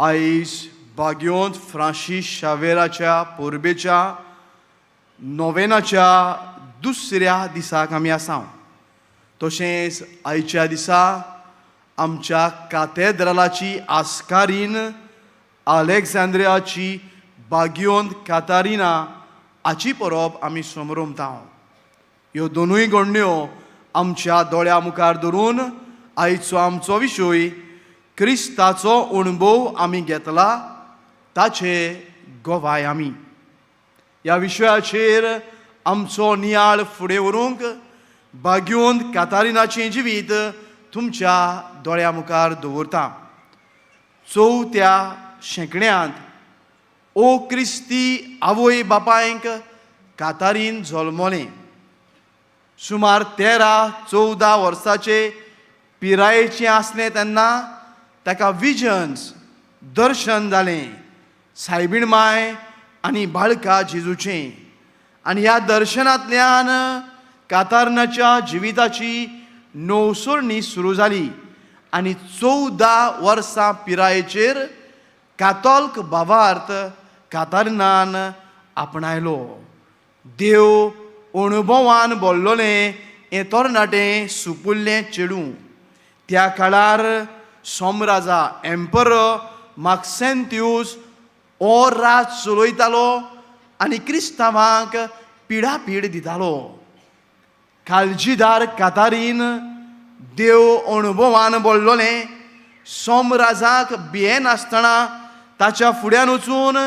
आयज बागयोंत फ्रांसीस शावेराच्या पोरबेच्या नोवेनाच्या दुसऱ्या दिसाक आमी आसा. तशेंच आयच्या दिसा आमच्या काथेद्रलाची आस्कारीन अलेक्झांद्रियाची बागयोंत कातारिना हाची परब आमी समरमता. ह्यो दोनूय घडण्यो आमच्या दोळ्या मुखार धरून आयचो आमचो विशय क्रिस्ताचो अणभव आमी घेतला ताचे गोवाय आमी. ह्या विशयाचेर आमचो नियाळ फुडें व्हरूंक बागयोंत कातारिनाचें जिवीत तुमच्या दोळ्या मुखार दवरता. 4थ्या शेंकड्यांत ओ क्रिस्ती आवय बापायक कातारीन जल्मलें. सुमार 13-14 वर्साचे पिरायेचें आसलें तेन्ना ताका विजन्स दर्शन जालें सायबीण माय आनी बाळका जेजूचें. आनी ह्या दर्शनांतल्यान कातारनाच्या जिविताची नवसरणी सुरू जाली आनी 14 वर्सां पिरायेचेर कातोल्क भावार्थ कातारिनान आपणायलो. देव अणभवान भरलोलें हें तरणाटें सुपुल्लें चेडूं. त्या काळार सोमराजा एम्परर माक्सेंत्यूस हो राज चलयतालो आनी क्रिस्तांवांक पिडापीड दितालो. काळजीदार कातारीन देव अणभवान भरलोलें सोमराजाक भियेनासतना ताच्या फुड्यान वचून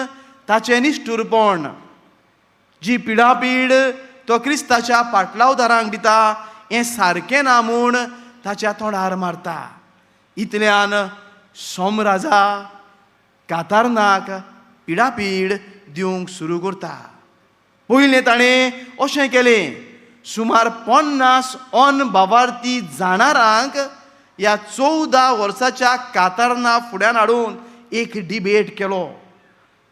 ताचें निश्ठुरपण जी पिडापीड तो क्रिस्ताच्या पाटलावदारांक दिता हें सारकें ना म्हूण ताच्या तोंडार मारता. इतल्यान सोमराजा कातारनाक पिडापीड दिवंक सुरू करता. पयलें ताणें अशें केलें, सुमार 50 अन भावार्थी जाणारांक ह्या 14 वर्साच्या कातारना फुड्यान हाडून एक डिबेट केलो.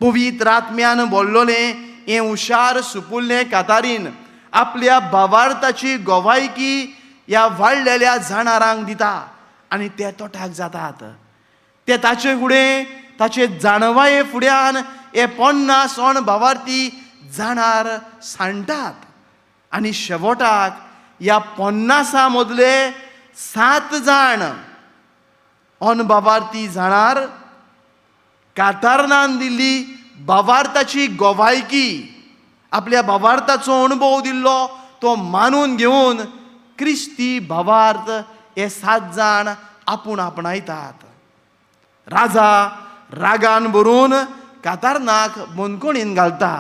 पवित्र आत्म्यान भरलोलें हें हुशार सुपुल्लें कातारीन आपल्या भावार्थाची गोवायकी ह्या वाडलेल्या जाणारांक दिता आनी ते तोटाक जातात. ते ताचे फुडें ताचे जाणवाये फुड्यान हे 50 अण भावार्थी जाणार सांडटात आनी शेवटाक ह्या 50 मदले 7 जाण अण भावार्थी जाणार कातारनान दिल्ली भावार्थाची गोवायकी आपल्या भावार्थाचो अणभव दिल्लो तो मानून घेवन क्रिस्ती भावार्थ हे 7 जाण आपूण आपणायतात. राजा रागान भरून कातारनाक बंदकोणीन घालता.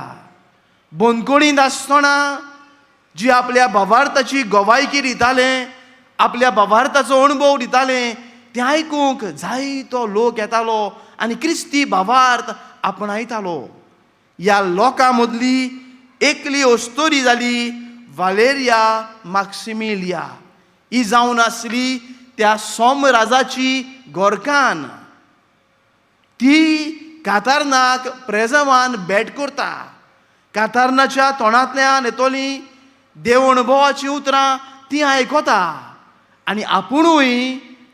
बंदकोणींत आसतना जी आपल्या भावार्थाची गोवायकी दितालें आपल्या भावार्थाचो अणभव दितालें तें आयकूंक जायतो लोक येतालो आनी क्रिस्ती भावार्थ आपणायतालो. ह्या लोकां मदली एकली अस्तोरी जाली वालेरिया माक्सिमिलिया. ही जावन आसली त्या सोमराजाची घोरकान. ती कातारनाक प्रेजवान भेट करता. कातारनाच्या तोंडांतल्यान येतोलीं देव अणभवाची उतरां ती आयकता आनी आपुणूय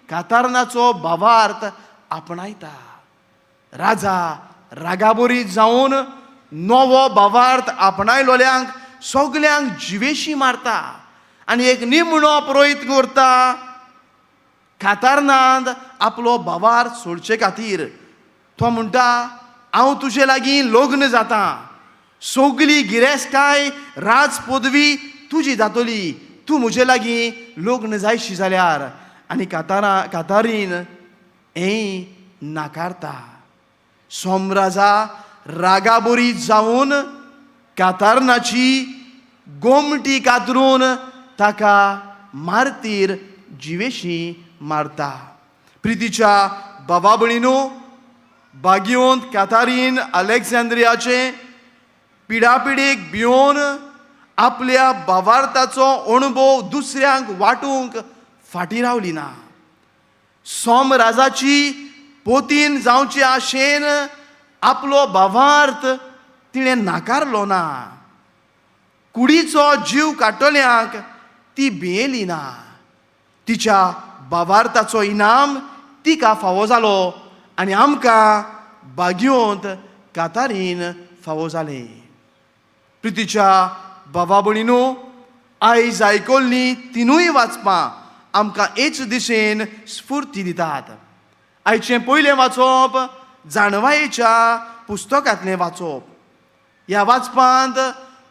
कातारनाचो भावार्थ आपणायता. राजा रागाबोरीत जावन नवो भावार्थ आपणायलोल्यांक सगल्यांक जिवेशी मारता आनी एक निमणो प्रयत्न करता कातारनांत आपलो भावार्थ सोडचे खातीर. तो म्हणटा, हांव तुजे लागीं लग्न जाता, सगली गिरेस्तकाय राज पदवी तुजी जातली, तूं म्हजे लागीं लग्न जायशी जाल्यार. आनी कातारीन हें नाकारता. सोमराजा रागाबोरीत जावन कातारनाची गोमटी कातरून ताका मारतीर जिवेशी मारता. प्रितीच्या भावा भयणीनो, बागयोंत कातारीन अलेक्झांद्रियाचे पिडापिडीक भिवन आपल्या भावार्थाचो अणभव दुसऱ्यांक वाटूंक फाटीं रावली ना. सोमराजाची पोतीन जावचे आशेन आपलो भावार्थ तिणें नाकारलो ना. कुडीचो जीव काडटल्यांक ती भियेली ना. तिच्या भावार्थाचो इनाम तिका फावो जालो आनी आमकां बागयोंत कातारीन फावो जाले. प्रितीच्या भावा भयणीनो, आयज आयकल्लीं तिनूय वाचपां आमकां एच दिशेन स्फूर्ती दितात. आयचें पयलें वाचप जाणवायेच्या पुस्तकांतलें वाचप. ह्या वाचपांत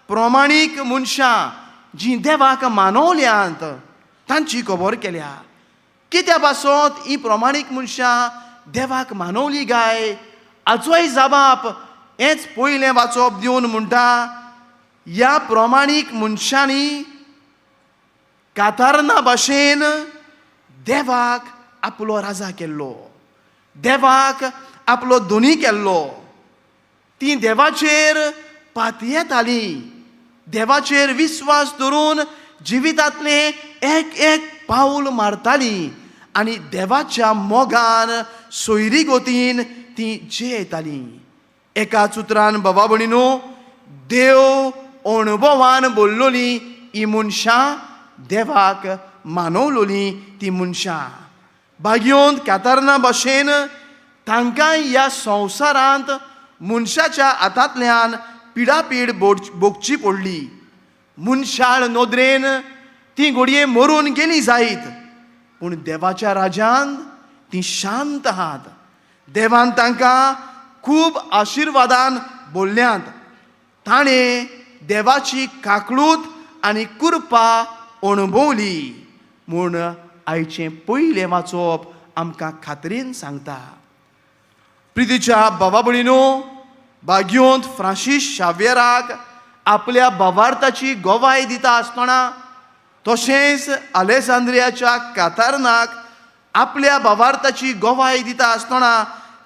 प्रमाणीक मनशां जीं देवाक मानवल्यांत तांची खबर केल्या. कित्या पासत ही प्रमाणीक मनशां देवाक मानवली गाय हाचोय जबाब हेच पयलें वाचप दिवन म्हणटा, ह्या प्रमाणीक मनशांनी कातारना भाशेन देवाक आपलो राजा केल्लो, देवाक आपलो धोनी केल्लो. ती देवाचेर पातयेतालीं, देवाचेर विश्वास दवरून जिवितांतलें एक पावल मारतालीं आनी देवाच्या मोगान सोयरी गोतीन ती जियेतालीं. एकाच उतरान बाबा भयणीनो, देव अणभवान बोल्लोलीं ही मनशां देवाक मानवलोलीं ती मनशां. बागयोंत कातारना भाशेन तांकां ह्या संवसारांत मनशाच्या हातांतल्यान पिडापीड भोगची पडली. मनशाळ नोदरेन ती घडये मरून गेली जायत, पूण देवाच्या राज्यांत ती शांत आहात. देवान तांकां खूब आशिर्वादान भरल्यांत. ताणें देवाची काकळूत आनी कृपा अणभवली म्हूण आयचें पयलें वाचप आमकां खात्रेन सांगता. प्रितीच्या भावा भयणीनो, बागयोंत फ्रांसीस शावेराक आपल्या भावार्थाची गोवाय दिता आसतना, तशेंच आलेसांद्रियाच्या कातारनाक आपल्या भावार्थाची गोवाय दिता आसतना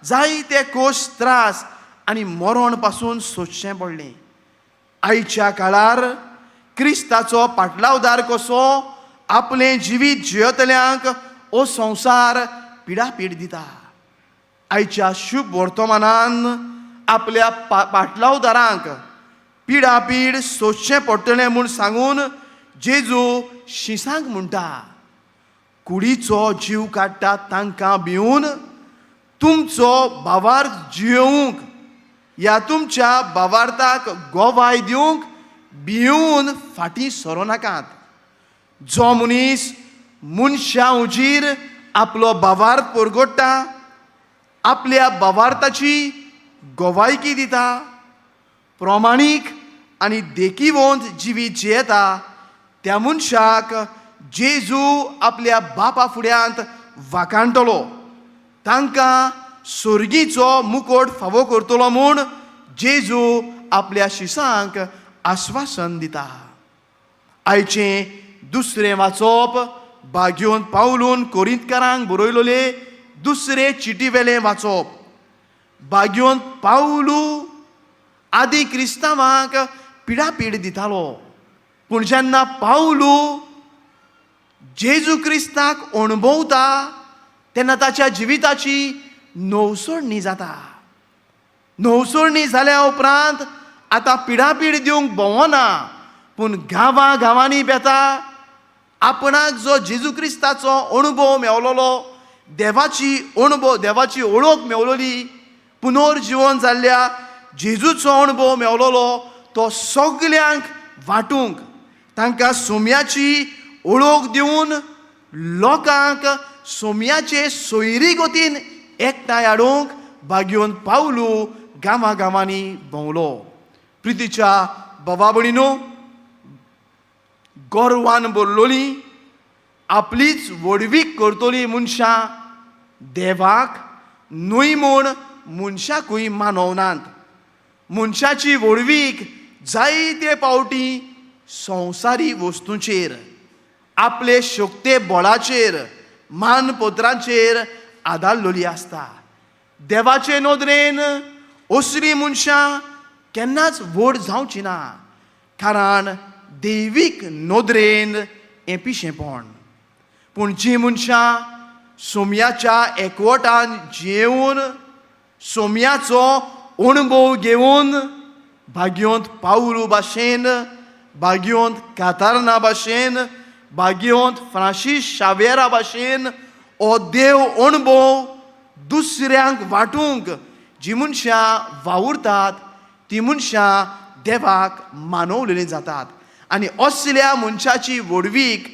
जायते कोस त्रास आनी मरण पासून सोंसचें पडलें. आयच्या काळार क्रिस्ताचो पाटलावदार कसो आपलें जिवीत जियेतल्यांक हो संवसार पिडापीड दिता. आयच्या शुभ वर्तमानान आपल्या पाटलावदारांक पिडापीड सोंसचें पडटलें म्हूण सांगून जेजू शिसांक म्हणटा, कुडीचो जीव काडटा तांकां भिवून तुमचो भावार्थ जियोवंक, ह्या तुमच्या भावार्थाक गोवाय दिवंक भिवून फाटीं सरो नाकात. जो मनीस मनशा उजीर आपलो भावार्थ परगट्टा, आपल्या भावार्थाची गोवायकी दिता, प्रमाणीक आनी देखीवंत जिवीत जियेता, त्या मनशाक जेजू आपल्या बापा फुड्यांत वाखाणटलो. तांकां स्वर्गीचो मुकोट फावो करतलो म्हूण जेजू आपल्या शिसांक आश्वासन दिता. आयचें दुसरें वाचप बागयोंत पावलून कोरिंतकारांक बरयलोले दुसरे चिटीवेलें वाचप. बागयोंत पावलू आदी क्रिस्तांवांक पिडापीड दितालो, पूण जेन्ना पावलू जेजू क्रिस्ताक अणभवता तेन्ना ताच्या जिविताची नवसोडणी जाता. नवसोडणी जाल्या उपरांत आतां पिडापीड दिवंक भोवना, पूण गांवां गांवांनी बेता. आपणाक जो जेजू क्रिस्ताचो अणभव मेवलोलो, देवाची ओळख मेवलोली, पुनर्जीवन जाल्ल्या जेजूचो अणभव मेवलोलो, तो सगल्यांक वांटूंक, तांकां सोम्याची ओळख दिवन लोकांक सोम्याचे सोयरी गोतीन एकठांय हाडूंक बागयोंत पावलू गांवां गांवांनी भोंवलो. प्रितीच्या भावा भयणीनो, गोरवान भरलोलीं आपलीच वडवीक करतलीं मनशां देवाक न्हय म्हूण मनशाकूय मानवनात. मनशाची वडवीक जायते पावटी संवसारी वस्तूंचेर, आपले शक्ते बळाचेर, मानपत्रांचेर आदारलोली आसता. देवाचे नदरेन असलीं मनशां केन्नाच व्हड जावचीं ना, कारण दैवीक नदरेन हें पिशेंपण. पूण जीं मनशां सोम्याच्या एकवटान जियेवन सोम्याचो अणभव घेवन बागयोंत पावलू भाशेन, बागयोंत कातारना भाशेन, बागयोंत फ्रांसीस शावेरा भाशेन हो देव अणभव दुसऱ्यांक वांटूंक जी मनशां वावुरतात ती मनशां देवाक मानवलेलीं जातात आनी असल्या मनशाची वडवीक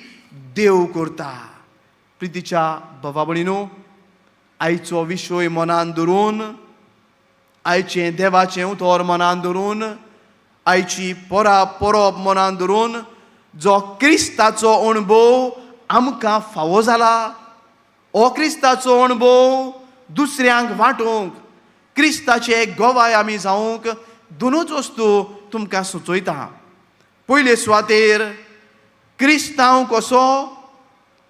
देव करता. प्रितीच्या भावा भयणीनो, आयचो विशय मनान धरून, आयचें देवाचें उतर मनान धरून, आयची परब मनान धरून जो क्रिस्ताचो अणभव आमकां फावो जाला, हो क्रिस्ताचो अणभव दुसऱ्यांक वांटूंक, क्रिस्ताचे गोवाय आमी जावंक दोनूच वस्तू तुमकां सुचयता. पयले सुवातेर क्रिस्तांव कसो,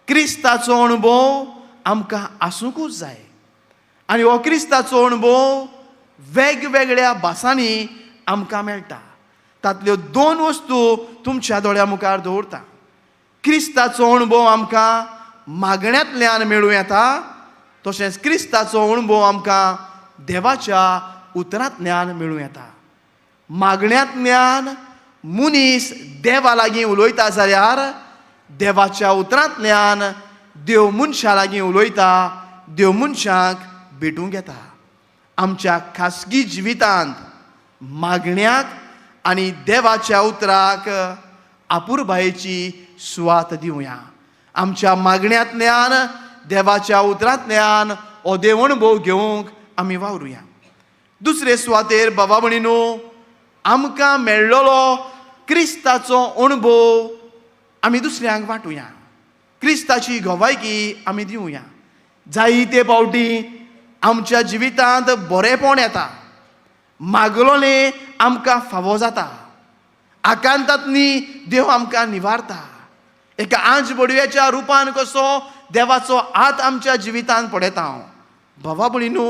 क्रिस्ताचो अणभव आमकां आसूंकूच जाय. आनी हो क्रिस्ताचो अणभव वेगवेगळ्या भासांनी आमकां मेळटा. तांतल्यो दोन वस्तू तुमच्या दोळ्या मुखार दवरता. क्रिस्ताचो अणभव आमकां मागण्यांतल्यान मेळूं येता, तशेंच क्रिस्ताचो अणभव आमकां देवाच्या उतरांतल्यान मेळूं येता. मागण्यांतल्यान मनीस देवा लागीं उलयता जाल्यार देवाच्या उतरांतल्यान देव मनशा लागीं उलयता, देव मनशाक भेटूंक येता. आमच्या खासगी जिवितांत मागण्याक आनी देवाच्या उतराक आपुरबायेची सुवात दिवया. आमच्या मागण्यांतल्यान देवाच्या उतरांतल्यान हो देव अणभव घेवंक आमी वावरुया. दुसरे सुवातेर बाबा भयणीनो, आमकां मेळ्ळलो क्रिस्ताचो अणभव आमी दुसऱ्यांक वांटुया. क्रिस्ताची गोवायकी आमी दिवया. जायते फावटी आमच्या जिवितांत बरेपण येता, मागलोलें आमकां फावो जाता, आकांतांतनी देव आमकां निवारता. एका आंज बडव्याच्या रुपान कसो देवाचो हात आमच्या जिवितांत पडयता. हांव भावा भयणीनो,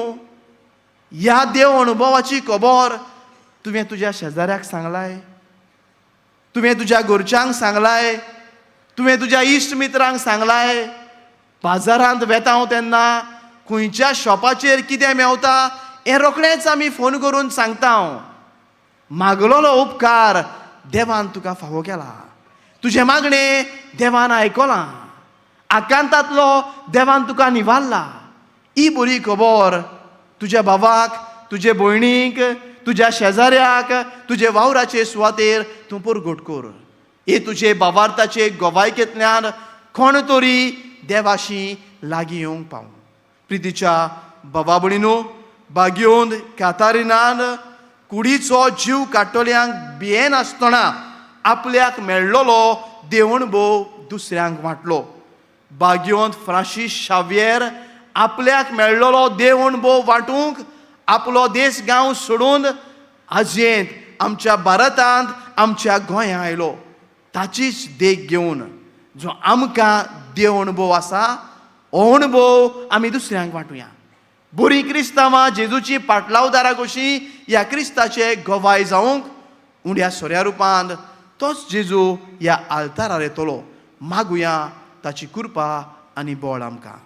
ह्या देव अणभवाची खबर तुवें तुज्या शेजाऱ्याक सांगलाय, तुवें तुज्या घरच्यांक सांगलाय, तुवें तुज्या इश्ट मित्रांक सांगलाय. बाजारांत वेता हांव तेन्ना खंयच्या शॉपाचेर कितें मेवता हें रोखडेंच आमी फोन करून सांगता. हांव मागलोलो उपकार देवान तुका फावो केला, तुजें मागणें देवान आयकलां, आकांतांतलो देवान तुका निवारला. ही बरी खबर तुज्या भावाक, तुजे भयणीक, तुज्या शेजाऱ्याक, तुजे वावराचे सुवातेर तूं परगट कर. हे तुजे भावार्थाचे गोवायकेंतल्यान कोण तरी देवाशी लागीं येवंक पावूं. प्रितीच्या भावा भयणीनो, बागयोंत कातारिनान कुडीचो जीव काडटल्यांक भियेनासतना आपल्याक मेळ्ळोलो देव अणभव दुसऱ्यांक वांटलो. बागयोंत फ्रांसीस शावेर आपल्याक मेळ्ळोलो देव अणभव वांटूंक आपलो देश गांव सोडून आजयेंत आमच्या भारतांत, आमच्या गोंयांत आयलो. ताचीच देख घेवन जो आमकां देव अणभव आसा, हो अणभव आमी दुसऱ्यांक वांटुया. बरी क्रिस्तांवां जेजूची पाटलावदारां कशीं ह्या क्रिस्ताचे गोवाय जावंक उंड्या सोऱ्या रुपांत तोच जेजू ह्या आल्तारार येतलो. मागुया ताची कृपा आनी बळ आमकां.